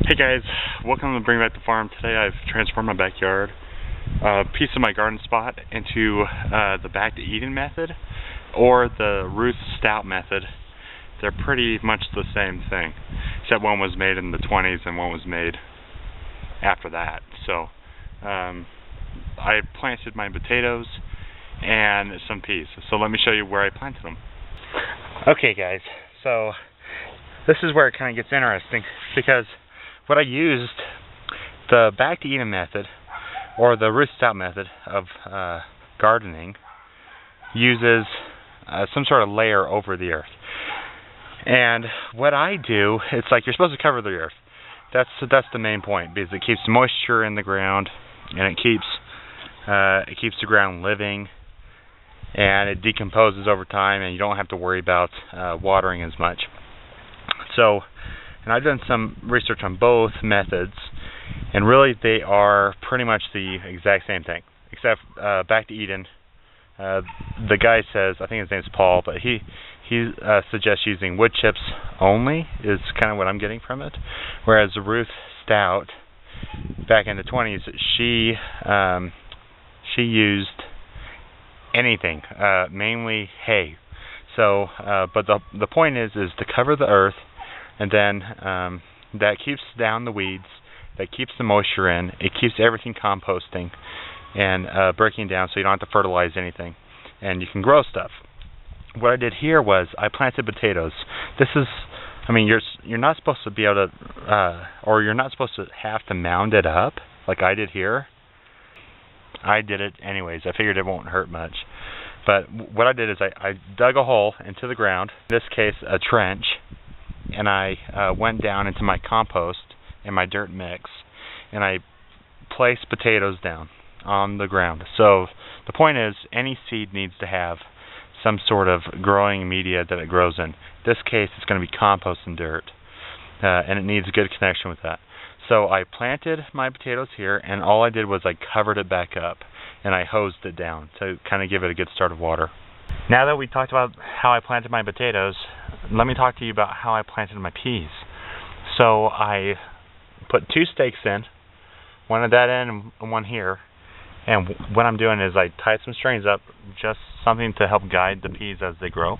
Hey guys, welcome to Bring Back the Farm. Today I've transformed my backyard, a piece of my garden spot, into the Back to Eden method or the Ruth Stout method. They're pretty much the same thing, except one was made in the 20s and one was made after that. So I planted my potatoes and some peas. So let me show you where I planted them. Okay guys, so this is where it kind of gets interesting, because what I used, the Back to Eden method, or the Ruth Stout method of gardening, uses some sort of layer over the earth. And what I do, it's like you're supposed to cover the earth. That's the main point, because it keeps moisture in the ground, and it keeps the ground living, and it decomposes over time, and you don't have to worry about watering as much. So, and I've done some research on both methods, and really they are pretty much the exact same thing, except Back to Eden, the guy says, I think his name's Paul, but he suggests using wood chips only, is kind of what I'm getting from it, whereas Ruth Stout, back in the 20s, she used anything, mainly hay. So, but the point is to cover the earth, and then that keeps down the weeds, that keeps the moisture in, it keeps everything composting and breaking down, so you don't have to fertilize anything, and you can grow stuff. What I did here was I planted potatoes. This is, I mean, you're not supposed to be able to, or you're not supposed to have to mound it up like I did here. I did it anyways. I figured it won't hurt much. But what I did is I dug a hole into the ground, in this case a trench, and I went down into my compost and my dirt mix, and I placed potatoes down on the ground. So the point is, any seed needs to have some sort of growing media that it grows in. In this case, it's going to be compost and dirt, and it needs a good connection with that. So I planted my potatoes here, and all I did was I covered it back up, and I hosed it down to kind of give it a good start of water. Now that we talked about how I planted my potatoes, let me talk to you about how I planted my peas. So I put 2 stakes in, one at that end and one here, and what I'm doing is I tied some strings up, just something to help guide the peas as they grow.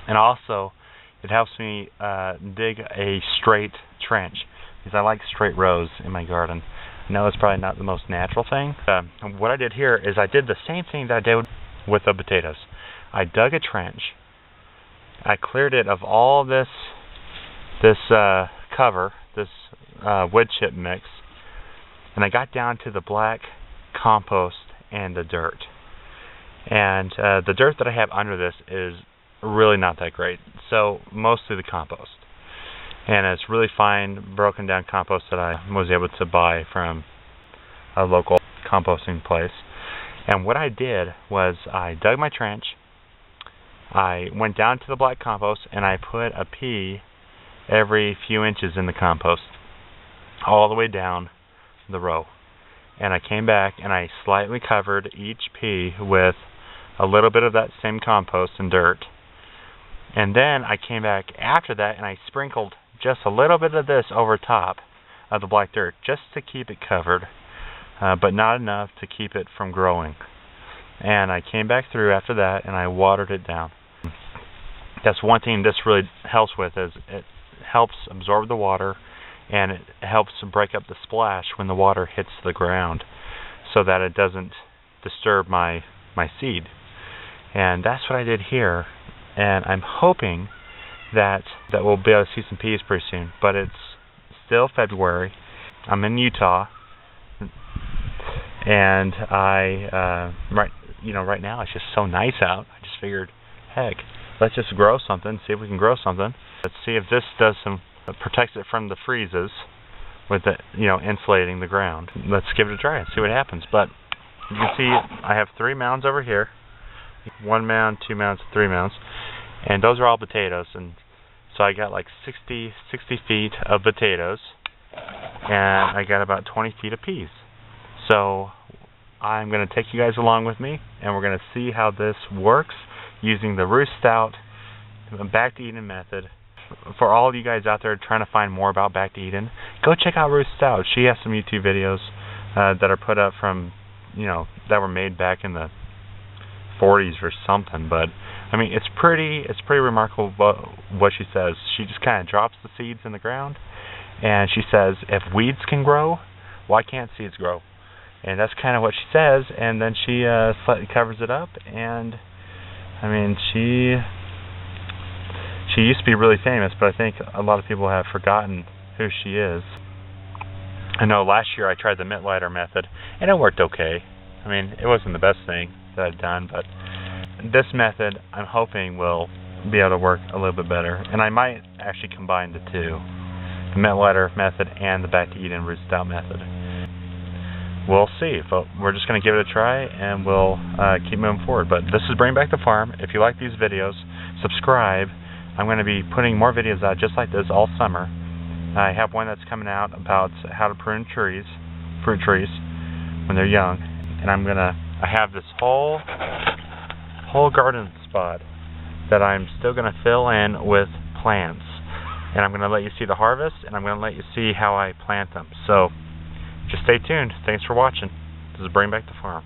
And also, it helps me dig a straight trench, because I like straight rows in my garden. I know it's probably not the most natural thing. What I did here is I did the same thing that I did with the potatoes. I dug a trench, I cleared it of all this cover, this wood chip mix, and I got down to the black compost and the dirt. And the dirt that I have under this is really not that great, so mostly the compost. And it's really fine, broken down compost that I was able to buy from a local composting place. And what I did was I dug my trench, I went down to the black compost, and I put a pea every few inches in the compost, all the way down the row. And I came back and I slightly covered each pea with a little bit of that same compost and dirt. And then I came back after that and I sprinkled just a little bit of this over top of the black dirt, just to keep it covered, but not enough to keep it from growing. And I came back through after that and I watered it down. That's one thing this really helps with, is it helps absorb the water, and it helps break up the splash when the water hits the ground, so that it doesn't disturb my seed. And that's what I did here, and I'm hoping that we'll be able to see some peas pretty soon. But it's still February. I'm in Utah, and right now it's just so nice out. I just figured, heck, let's just grow something, see if we can grow something. Let's see if this protects it from the freezes with it, insulating the ground. Let's give it a try and see what happens. But you can see I have 3 mounds over here. 1 mound, 2 mounds, 3 mounds. And those are all potatoes. And so I got like 60 feet of potatoes, and I got about 20 feet of peas. So I'm going to take you guys along with me, and we're going to see how this works using the Ruth Stout Back to Eden method for all you guys out there trying to find more about Back to Eden, go check out Ruth Stout. She has some YouTube videos that are put up from, that were made back in the 40s or something. But I mean, it's pretty remarkable what she says. She just kind of drops the seeds in the ground, and she says, if weeds can grow, why can't seeds grow? And that's kind of what she says. And then she slightly covers it up, and I mean, she used to be really famous, but I think a lot of people have forgotten who she is. I know last year I tried the mint lighter method, and it worked okay. I mean, it wasn't the best thing that I've done, but this method I'm hoping will be able to work a little bit better. And I might actually combine the two, the mint lighter method and the Back to Eden Ruth Stout method. We'll see, but we're just going to give it a try, and we'll keep moving forward. But this is Bring Back the Farm. If you like these videos, subscribe. I'm going to be putting more videos out just like this all summer. I have one that's coming out about how to prune fruit trees, when they're young. And I have this whole garden spot that I'm still going to fill in with plants. And I'm going to let you see the harvest, and I'm going to let you see how I plant them. So just stay tuned. Thanks for watching. This is Bring Back the Farm.